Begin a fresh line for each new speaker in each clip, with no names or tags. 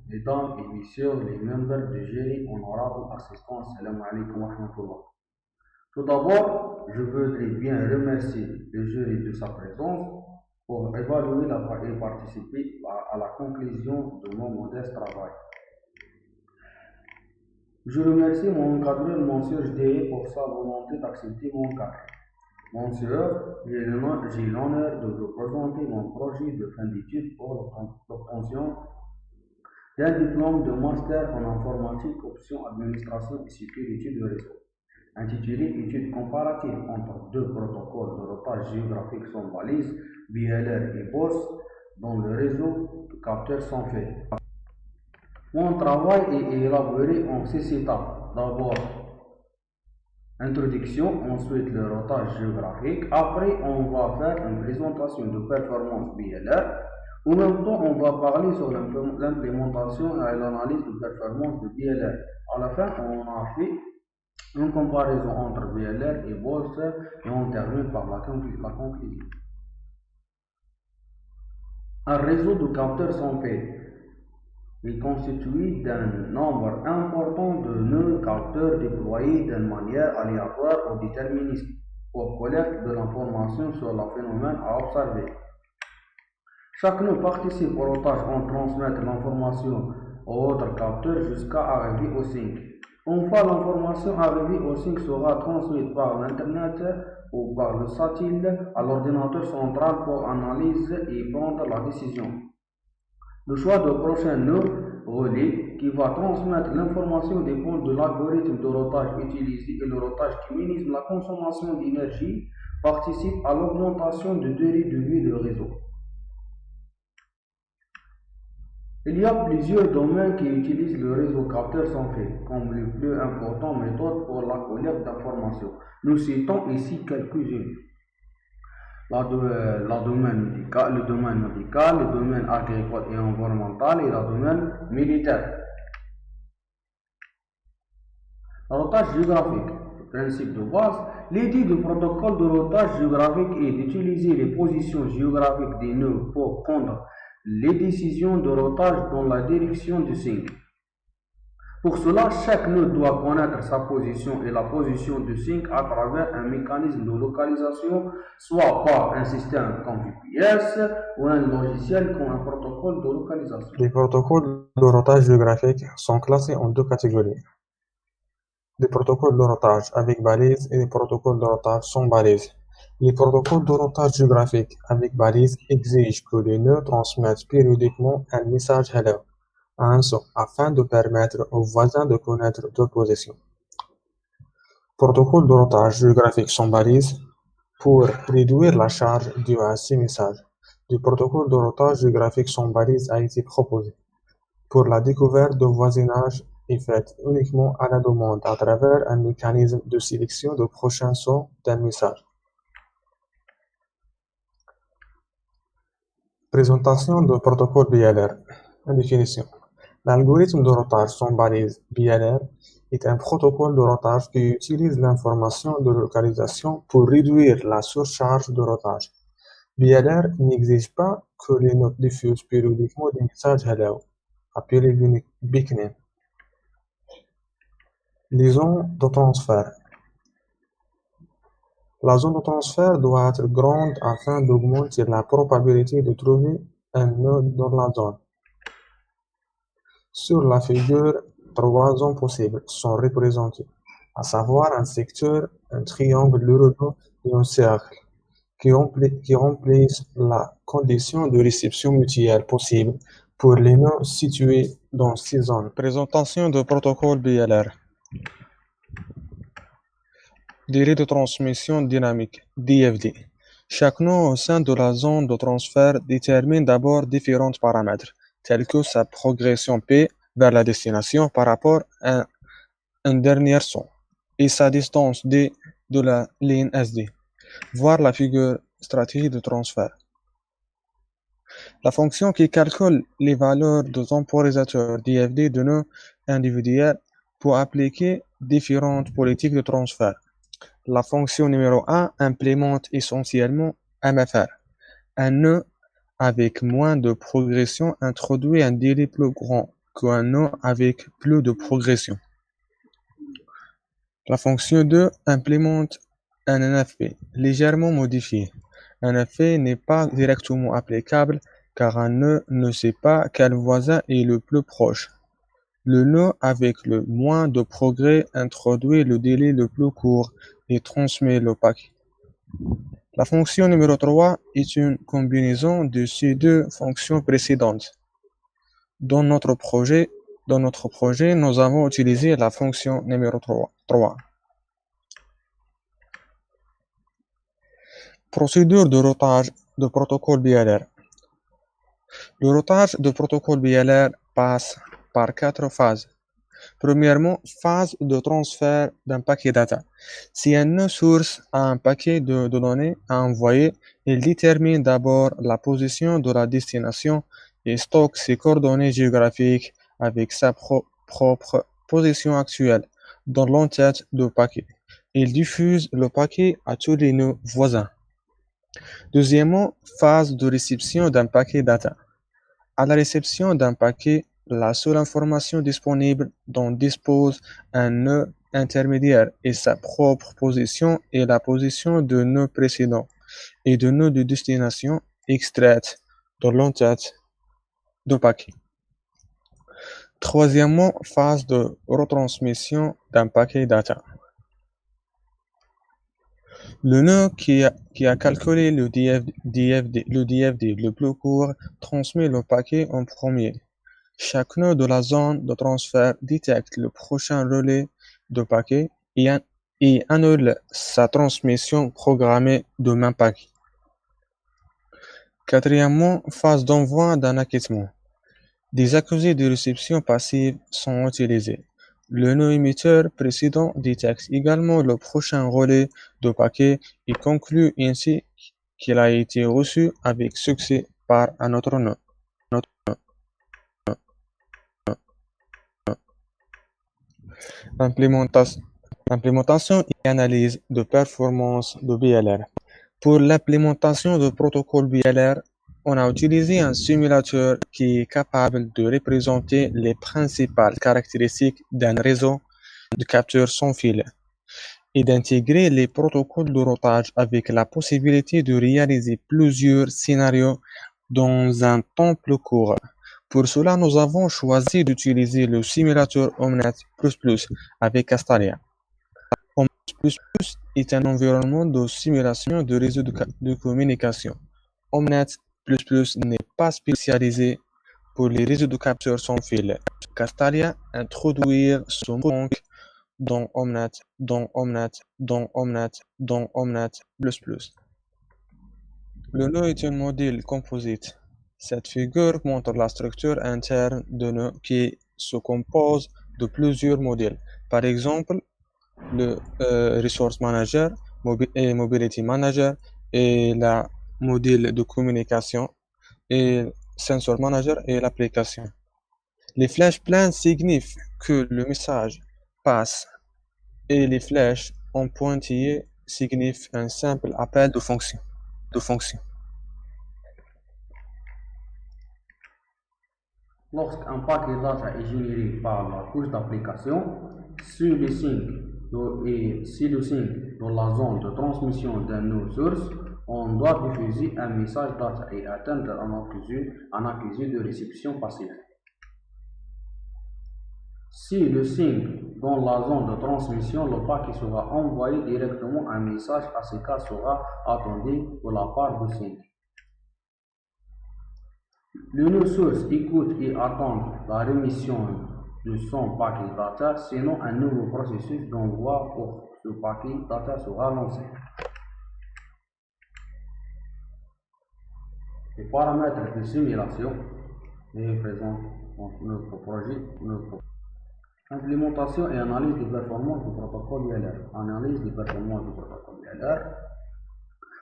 mesdames et messieurs les membres du jury, honorables assistants, salam alaikum wa rahmatullah. Tout d'abord, je voudrais bien remercier le jury de sa présence pour évaluer et participer à la conclusion de mon modeste travail. Je remercie mon encadreur, monsieur JDE, pour sa volonté d'accepter mon cadre. Monsieur, j'ai l'honneur de vous présenter mon projet de fin d'études pour l'obtention d'un diplôme de master en informatique, option administration et sécurité de réseau, intitulé Études comparatives entre deux protocoles de routage géographique sans balise, BLR et BOS, dans le réseau de capteurs sans fil. Mon travail est élaboré en 6 étapes. D'abord, introduction, ensuite le routage géographique. Après, on va faire une présentation de performance BLR. En même temps, on va parler sur l'implémentation et l'analyse de performance de BLR. À la fin, on a fait une comparaison entre BLR et BOS et on termine par la conclusion. Un réseau de capteurs sans fil est constitué d'un nombre important de nœuds capteurs déployés d'une manière aléatoire ou déterministe pour collecte de l'information sur le phénomène à observer. Chaque nœud participe au routage en transmettre l'information aux autres capteurs jusqu'à arriver au sync. Une fois l'information arrivée au sync sera transmise par l'Internet ou par le satellite à l'ordinateur central pour analyse et prendre la décision. Le choix de prochain nœud relais qui va transmettre l'information dépend de l'algorithme de routage utilisé et le routage qui minimise la consommation d'énergie participe à l'augmentation de durée de vie du réseau. Il y a plusieurs domaines qui utilisent le réseau capteur sans fil comme les plus importantes méthodes pour la collecte d'informations. Nous citons ici quelques-unes. Le domaine médical, le domaine agricole et environnemental et le domaine militaire. Le routage géographique, le principe de base. L'idée du protocole de routage géographique est d'utiliser les positions géographiques des nœuds pour prendre les décisions de routage dans la direction du sync. Pour cela, chaque nœud doit connaître sa position et la position du sync à travers un mécanisme de localisation, soit par un système comme GPS ou un logiciel comme un protocole de localisation.
Les protocoles de routage géographique sont classés en deux catégories. Des protocoles de routage avec balise et des protocoles de routage sans balise. Les protocoles de routage géographique avec balise exigent que les nœuds transmettent périodiquement un message hello à un son afin de permettre aux voisins de connaître leur position. Protocole de routage géographique sans balise pour réduire la charge due à ces messages. Le protocole de routage géographique sans balise a été proposé pour la découverte de voisinage est faite uniquement à la demande à travers un mécanisme de sélection de prochains sons d'un message. Présentation du protocole BLR. Définition. L'algorithme de routage sans balise BLR est un protocole de routage qui utilise l'information de localisation pour réduire la surcharge de routage. BLR n'exige pas que les nœuds diffusent périodiquement des messages hello, appelés beacons. Les zones de transfert. La zone de transfert doit être grande afin d'augmenter la probabilité de trouver un nœud dans la zone. Sur la figure, 3 zones possibles sont représentées, à savoir un secteur, un triangle lumineux et un cercle, qui remplissent la condition de réception mutuelle possible pour les nœuds situés dans ces zones. Présentation de protocole BLR. Durée de transmission dynamique, DFD. Chaque nœud au sein de la zone de transfert détermine d'abord différents paramètres, tels que sa progression P vers la destination par rapport à un dernier son et sa distance D de la ligne SD. Voir la figure stratégie de transfert. La fonction qui calcule les valeurs de temporisateur DFD de nœuds individuels pour appliquer différentes politiques de transfert. La fonction numéro 1 implémente essentiellement MFR. Un nœud avec moins de progression introduit un délai plus grand qu'un nœud avec plus de progression. La fonction 2 implémente un NFP légèrement modifié. Un NFP n'est pas directement applicable car un nœud ne sait pas quel voisin est le plus proche. Le nœud avec le moins de progrès introduit le délai le plus court et transmet le paquet. La fonction numéro 3 est une combinaison de ces deux fonctions précédentes. Dans notre projet, nous avons utilisé la fonction numéro 3. Procédure de routage de protocole BLR. Le routage de protocole BLR passe par 4 phases. Premièrement, phase de transfert d'un paquet data. Si un nœud source a un paquet de données à envoyer, il détermine d'abord la position de la destination et stocke ses coordonnées géographiques avec sa propre position actuelle dans l'entête du paquet. Il diffuse le paquet à tous les nœuds voisins. Deuxièmement, phase de réception d'un paquet data. À la réception d'un paquet, la seule information disponible dont dispose un nœud intermédiaire est sa propre position et la position de nœud précédent et de nœud de destination extraite de l'entête du paquet. Troisièmement, phase de retransmission d'un paquet data. Le nœud qui a calculé le DFD le plus court transmet le paquet en premier. Chaque nœud de la zone de transfert détecte le prochain relais de paquet et annule sa transmission programmée de même paquet. Quatrièmement, phase d'envoi d'un acquittement. Des accusés de réception passive sont utilisés. Le nœud émetteur précédent détecte également le prochain relais de paquet et conclut ainsi qu'il a été reçu avec succès par un autre nœud. Implémentation et analyse de performance de BLR. Pour l'implémentation du protocole BLR, on a utilisé un simulateur qui est capable de représenter les principales caractéristiques d'un réseau de capteurs sans fil et d'intégrer les protocoles de routage avec la possibilité de réaliser plusieurs scénarios dans un temps plus court. Pour cela, nous avons choisi d'utiliser le simulateur Omnet++ avec Castalia. Omnet++ est un environnement de simulation de réseau de communication. Omnet++ n'est pas spécialisé pour les réseaux de capteurs sans fil. Castalia introduire ce manque dans Omnet++. Le nœud est un modèle composite. Cette figure montre la structure interne de nœud qui se compose de plusieurs modules. Par exemple, le Resource Manager et Mobility Manager et la module de communication et Sensor Manager et l'application. Les flèches pleines signifient que le message passe et les flèches en pointillé signifient un simple appel de fonction.
Lorsqu'un paquet data est généré par la couche d'application, si le signe dans la zone de transmission d'un nœud source, on doit diffuser un message data et atteindre un accusé de réception passive. Si le signe dans la zone de transmission, le paquet sera envoyé directement, un message ACK sera attendu de la part du signe. Le nœud source écoute et attend la rémission de son paquet data, sinon un nouveau processus d'envoi pour ce paquet data sera lancé. Les paramètres de simulation est présent dans notre projet. Implémentation et analyse de performance du protocole BLR. Analyse de performance du protocole BLR.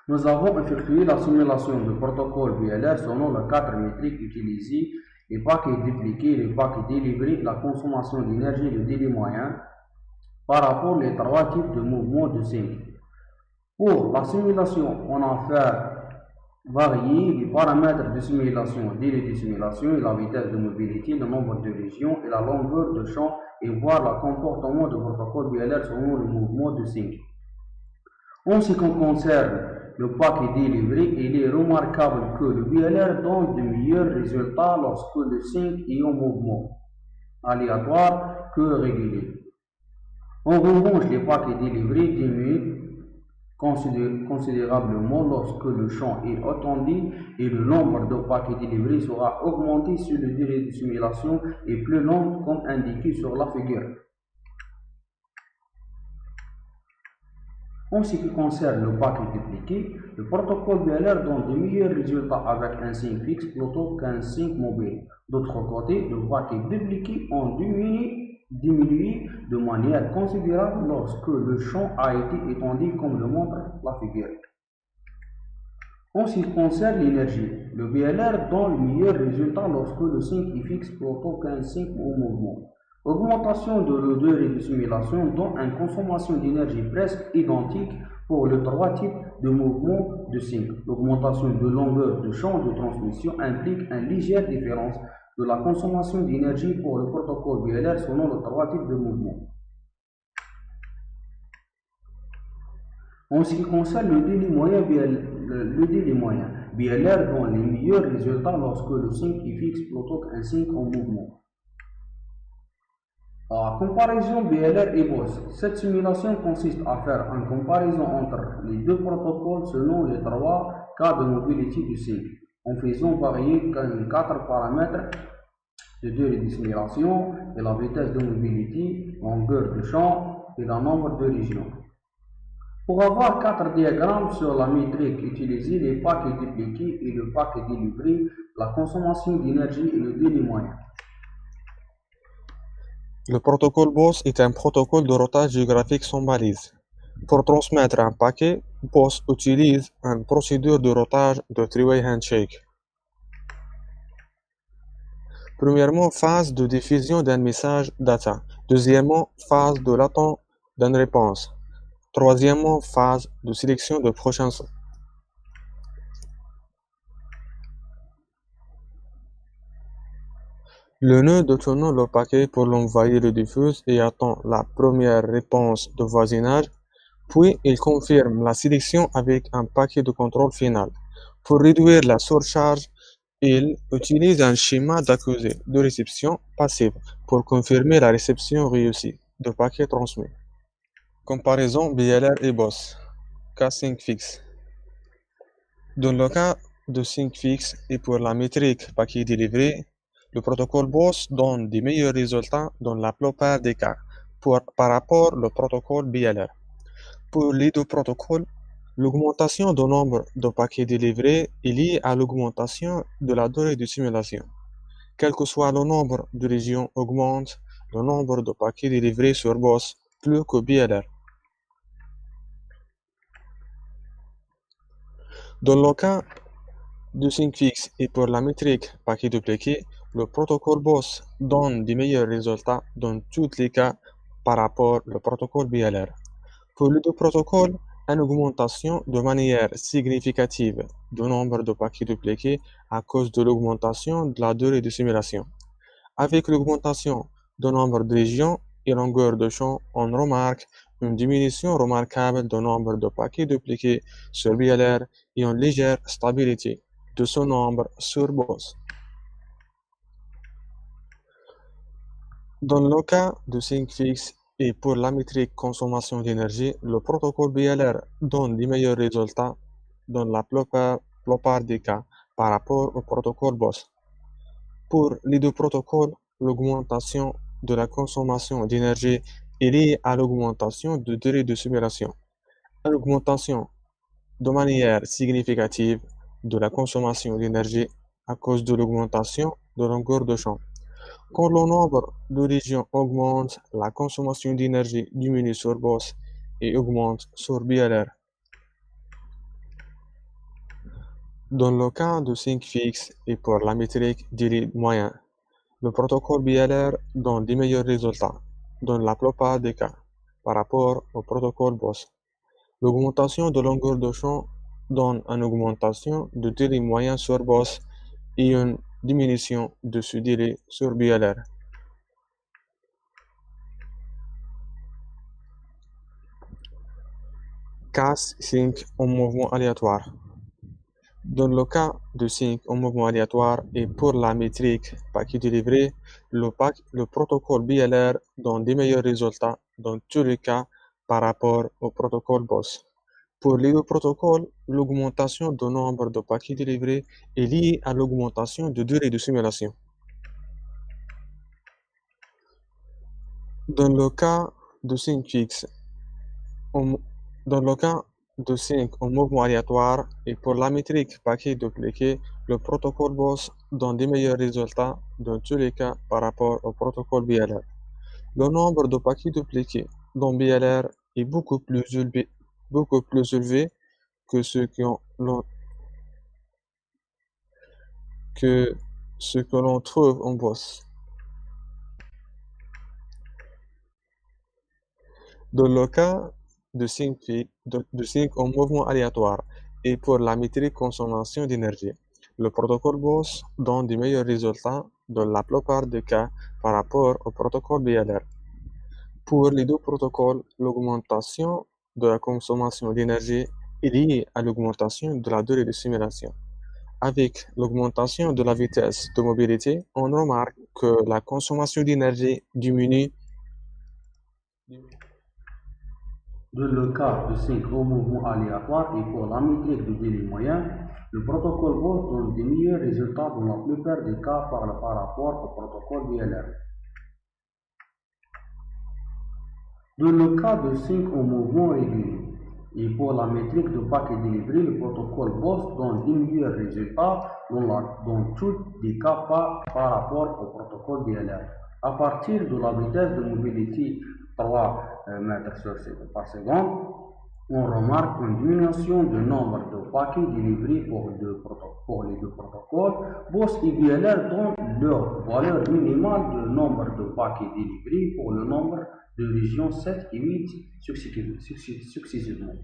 Nous avons effectué la simulation du protocole BLR selon les 4 métriques utilisées: les paquets dupliqués, les paquets délivrés, la consommation d'énergie, le délai moyen, par rapport aux 3 types de mouvements de signe. Pour la simulation, on a fait varier les paramètres de simulation, délai de simulation et la vitesse de mobilité, le nombre de régions et la longueur de champ et voir le comportement du protocole BLR selon le mouvement de sync. En ce qui concerne le paquet délivré, il est remarquable que le BLR donne de meilleurs résultats lorsque le sync est en mouvement aléatoire que régulier. En revanche, les paquets délivrés diminuent considérablement lorsque le champ est étendu et le nombre de paquets délivrés sera augmenté si le délai de simulation est plus long comme indiqué sur la figure. En ce qui concerne le paquet dupliqué, le protocole BLR donne de meilleurs résultats avec un sync fixe plutôt qu'un sync mobile. D'autre côté, le paquet dupliqué en diminue de manière considérable lorsque le champ a été étendu comme le montre la figure. En ce qui concerne l'énergie, le BLR donne le meilleur résultat lorsque le sync est fixe plutôt qu'un sync au mouvement. Augmentation de la durée de simulation donne une consommation d'énergie presque identique pour les trois types de mouvements de sync. L'augmentation de longueur de champ de transmission implique une légère différence de la consommation d'énergie pour le protocole BLR selon les trois types de mouvements. En ce qui concerne le délai moyen, BLR donne les meilleurs résultats lorsque le sync est fixe plutôt qu'un sync en mouvement. Comparaison BLR et BOSS. Cette simulation consiste à faire une comparaison entre les deux protocoles selon les trois cas de mobilité du sync, en faisant varier les quatre paramètres de durée de simulation et la vitesse de mobilité, longueur de champ et le nombre de régions. Pour avoir quatre diagrammes sur la métrique, utilisez les paquets dupliqués et le paquet délivré, la consommation d'énergie et le délai moyen.
Le protocole BOSS est un protocole de routage géographique sans balise. Pour transmettre un paquet, BOSS utilise une procédure de routage de three-way handshake. Premièrement, phase de diffusion d'un message data. Deuxièmement, phase de l'attente d'une réponse. Troisièmement, phase de sélection de prochains sons. Le nœud détenant le paquet pour l'envoyer le diffuse et attend la première réponse de voisinage, puis il confirme la sélection avec un paquet de contrôle final. Pour réduire la surcharge, il utilise un schéma d'accusé de réception passive pour confirmer la réception réussie de paquets transmis. Comparaison BLR et BOSS. Cas sync fixe. Dans le cas de sync fixe et pour la métrique paquet délivré, le protocole BOSS donne des meilleurs résultats dans la plupart des cas par rapport au protocole BLR. Pour les deux protocoles, l'augmentation du nombre de paquets délivrés est liée à l'augmentation de la durée de simulation. Quel que soit le nombre de régions augmente le nombre de paquets délivrés sur BOSS plus que BLR. Dans le cas de sync fixe et pour la métrique paquet dupliqué, le protocole BOSS donne des meilleurs résultats dans tous les cas par rapport au protocole BLR. Pour les deux protocoles, une augmentation de manière significative du nombre de paquets dupliqués à cause de l'augmentation de la durée de simulation. Avec l'augmentation du nombre de régions et longueur de champ, on remarque une diminution remarquable du nombre de paquets dupliqués sur BLR et une légère stabilité de ce nombre sur BOSS. Dans le cas de sync fixe et pour la métrique consommation d'énergie, le protocole BLR donne les meilleurs résultats dans la plupart des cas par rapport au protocole BOSS. Pour les deux protocoles, l'augmentation de la consommation d'énergie est liée à l'augmentation de durée de simulation. Une augmentation de manière significative de la consommation d'énergie à cause de l'augmentation de longueur de champ. Quand le nombre de régions augmente, la consommation d'énergie diminue sur BOSS et augmente sur BLR. Dans le cas de sync fixe et pour la métrique délai moyen, le protocole BLR donne des meilleurs résultats dans la plupart des cas par rapport au protocole BOSS. L'augmentation de longueur de champ donne une augmentation de délai moyen sur boss et une diminution de ce délai sur BLR. Cas sync en mouvement aléatoire. Dans le cas de sync en mouvement aléatoire et pour la métrique paquet délivré, le protocole BLR donne des meilleurs résultats dans tous les cas par rapport au protocole BOSS. Pour les deux protocoles, l'augmentation du nombre de paquets délivrés est liée à l'augmentation de durée de simulation. Dans le cas de sync fixe, dans le cas de sync en mouvement aléatoire et pour la métrique paquet dupliqué, le protocole BOSS donne des meilleurs résultats dans tous les cas par rapport au protocole BLR. Le nombre de paquets dupliqués dans BLR est beaucoup plus élevé que ce que l'on trouve en BOSS. Dans le cas de sync en mouvement aléatoire et pour la métrique consommation d'énergie, le protocole BOSS donne des meilleurs résultats dans la plupart des cas par rapport au protocole BLR. Pour les deux protocoles, l'augmentation de la consommation d'énergie est liée à l'augmentation de la durée de simulation. Avec l'augmentation de la vitesse de mobilité, on remarque que la consommation d'énergie diminue.
Dans le cas de sync au mouvement aléatoire et pour la métrique de délai moyen, le protocole BOSS donne des meilleurs résultats dans la plupart des cas par rapport au protocole BLR. Dans le cas de sync au mouvement régulier et pour la métrique de paquet délivré, le protocole BOSS donne des meilleurs résultats dans tous les cas par rapport au protocole BLR. À partir de la vitesse de mobilité 3 mètres par seconde, on remarque une diminution du nombre de paquets délivrés pour les deux protocoles. BOSS et BLR donnent leur valeur minimale de nombre de paquets délivrés pour le nombre de régions 7 et 8 successivement.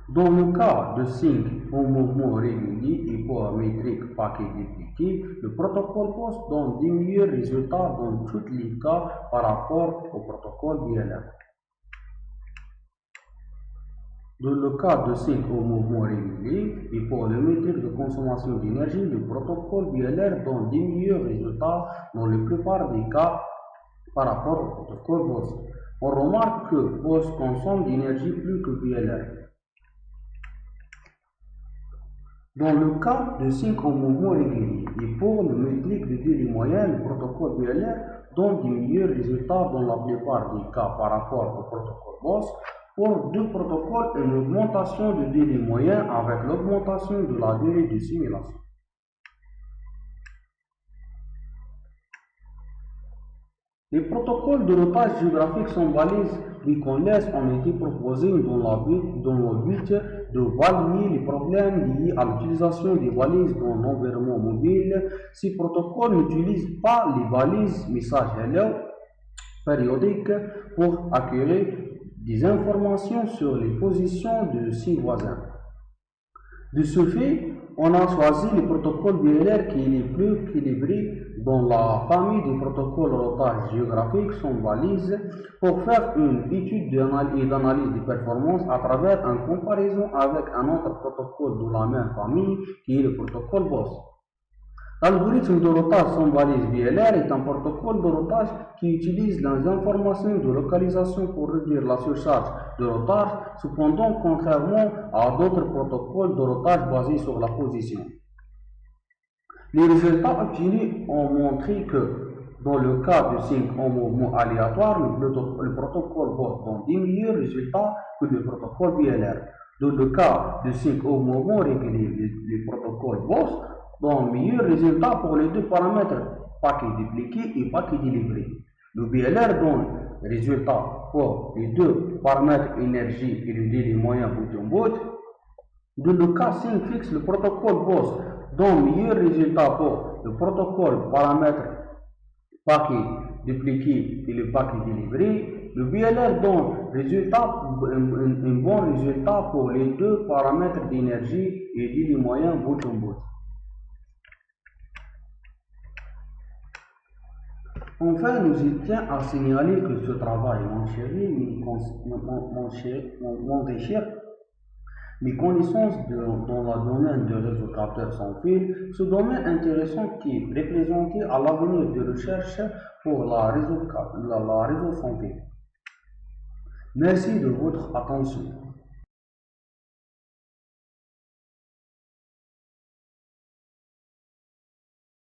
Dans le cas de sync au mouvement régulier et pour métrique paquet dupliqué, le protocole BOSS donne des meilleurs résultats dans tous les cas par rapport au protocole BLR. Dans le cas de sync au mouvement régulier et pour le métrique de consommation d'énergie, le protocole BLR donne des meilleurs résultats dans la plupart des cas par rapport au protocole BOSS. On remarque que BOSS consomme d'énergie plus que BLR. Dans le cas de sync au mouvement régulier et pour le métrique de délai moyen, le protocole BLR donne des meilleurs résultats dans la plupart des cas par rapport au protocole BOSS. Pour deux protocoles, une augmentation de délai moyen avec l'augmentation de la durée de simulation. Les protocoles de routage géographique sans balises beaconless ont été proposés dans le but de valider les problèmes liés à l'utilisation des balises dans l'environnement mobile. Ces protocoles n'utilisent pas les balises message hello périodiques pour acquérir des informations sur les positions de ses voisins. De ce fait, on a choisi le protocole BLR qui est le plus équilibré dans la famille des protocoles routage géographique sans balise pour faire une étude d'analyse de performance à travers une comparaison avec un autre protocole de la même famille qui est le protocole BOSS. L'algorithme de routage sans balise BLR est un protocole de routage qui utilise les informations de localisation pour réduire la surcharge de routage, cependant contrairement à d'autres protocoles de routage basés sur la position. Les résultats obtenus ont montré que dans le cas de sync en mouvement aléatoire, le protocole BOSS donne des meilleurs résultats que le protocole BLR. Dans le cas de sync au mouvement régulier, le protocole BOSS donne meilleurs résultats pour les deux paramètres paquet dupliqué et paquet délivré. Le BLR donne résultats pour les deux paramètres énergie et le délai moyen bout en bout. Dans le cas sync fixe, le protocole BOSS donne meilleurs résultats pour le protocole paramètre paquet dupliqué et le paquet délivré. Le BLR donne un bon résultat pour les deux paramètres d'énergie et délai moyen bout en bout. Enfin, nous y tient à signaler que ce travail m'enrichir mes connaissances dans le domaine de réseau capteur sans fil, ce domaine intéressant qui est représenté à l'avenir de recherche pour la réseau sans fil. Merci de votre attention.